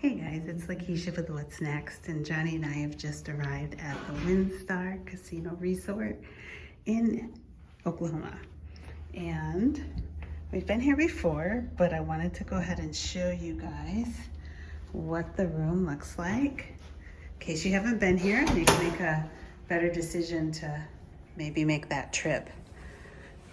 Hey guys, it's Lakeisha with What's Next, and Johnny and I have just arrived at the WinStar Casino Resort in Oklahoma. And we've been here before, but I wanted to go ahead and show you guys what the room looks like. In case you haven't been here and you can make a better decision to maybe make that trip.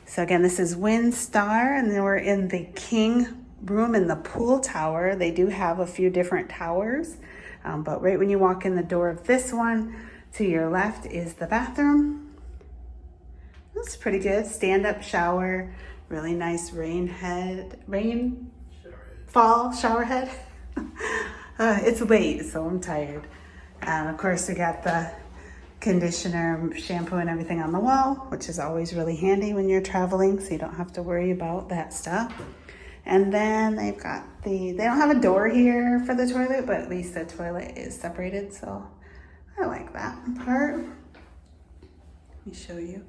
So again, this is WinStar, and then we're in the King room in the pool tower. They do have a few different towers, but right when you walk in the door of this one, to your left is the bathroom. That's pretty good. Stand-up shower, really nice fall shower head. It's late, so I'm tired. And of course, we got the conditioner, shampoo, and everything on the wall, which is always really handy when you're traveling, so you don't have to worry about that stuff. And then they've got they don't have a door here for the toilet, but at least the toilet is separated, so I like that part. Let me show you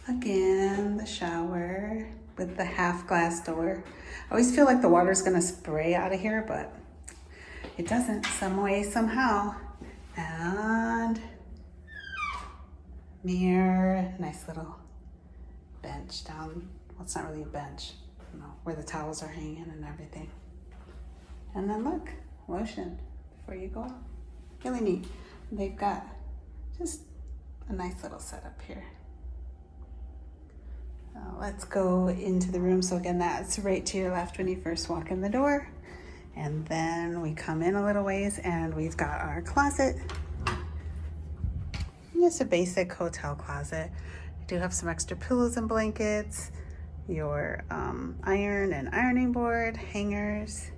again the shower with the half glass door. I always feel like the water's gonna spray out of here, but it doesn't, some way, somehow. And mirror, nice little bench down. Well, it's not really a bench, you know, where the towels are hanging and everything. And then look, lotion before you go out. Really neat. They've got just a nice little setup here. Let's go into the room. So again, that's right to your left when you first walk in the door. And then we come in a little ways and we've got our closet. Just a basic hotel closet. You do have some extra pillows and blankets, your iron and ironing board, hangers.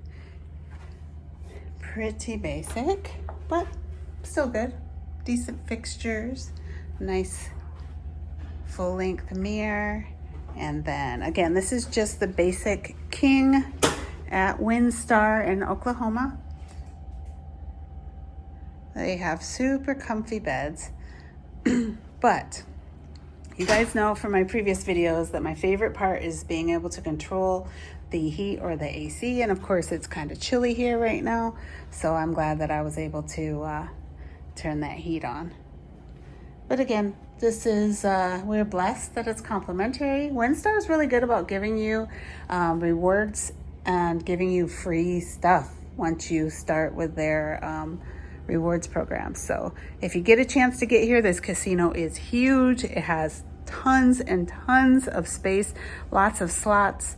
Pretty basic, but still good. Decent fixtures, nice full-length mirror. And then again, this is just the basic King at WinStar in Oklahoma. They have super comfy beds. But you guys know from my previous videos that my favorite part is being able to control the heat or the AC. And of course, it's kind of chilly here right now, so I'm glad that I was able to turn that heat on. But again, this is, we're blessed that it's complimentary. WinStar is really good about giving you rewards and giving you free stuff once you start with their rewards program. So if you get a chance to get here, this casino is huge. It has tons and tons of space, lots of slots,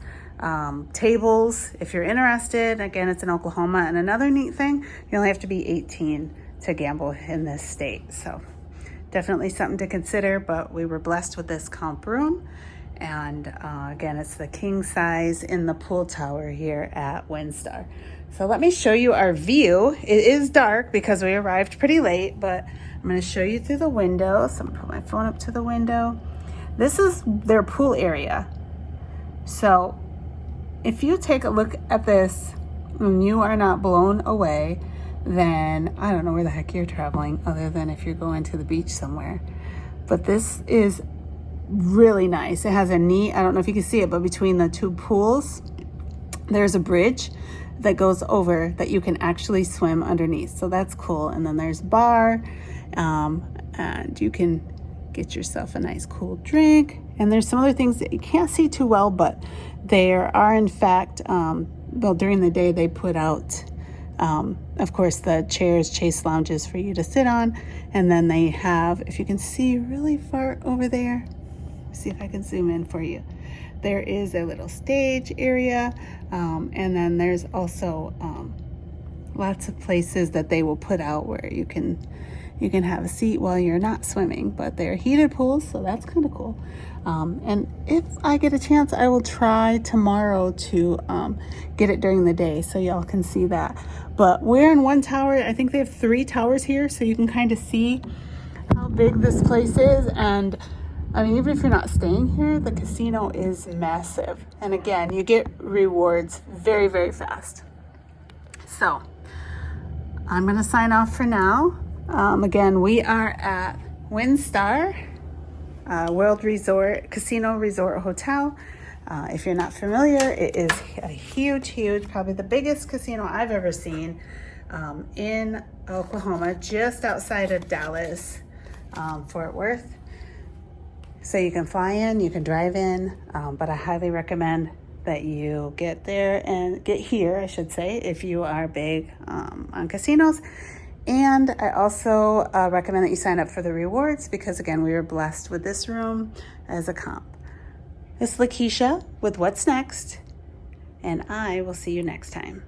tables if you're interested. Again, it's in Oklahoma. And another neat thing, you only have to be 18 to gamble in this state. So definitely something to consider, but we were blessed with this comp room. And again, it's the king size in the pool tower here at WinStar. So let me show you our view. It is dark because we arrived pretty late, but I'm gonna show you through the window. So I'm gonna put my phone up to the window. This is their pool area. So if you take a look at this and you are not blown away, then I don't know where the heck you're traveling, other than if you're going to the beach somewhere. But this is really nice. It has a neat, I don't know if you can see it, but between the two pools, there's a bridge that goes over that you can actually swim underneath. So that's cool. And then there's a bar, and you can get yourself a nice cool drink. And there's some other things that you can't see too well, but there are in fact, well, during the day they put out, of course, the chairs, chase lounges for you to sit on. And then they have, if you can see really far over there, see if I can zoom in for you. There is a little stage area, and then there's also lots of places that they will put out where you can have a seat while you're not swimming, but they're heated pools, so that's kind of cool. And if I get a chance, I will try tomorrow to get it during the day so y'all can see that. But we're in one tower. I think they have 3 towers here, so you can kind of see how big this place is. And I mean, even if you're not staying here, the casino is massive. And again, you get rewards very, very fast. So I'm gonna sign off for now. Again, we are at WinStar World Resort, Casino Resort Hotel. If you're not familiar, it is a huge, probably the biggest casino I've ever seen in Oklahoma, just outside of Dallas, Fort Worth. So you can fly in, you can drive in, but I highly recommend that you get there and get here, I should say, if you are big on casinos. And I also recommend that you sign up for the rewards because, again, we were blessed with this room as a comp. It's Lakeisha with What's Next, and I will see you next time.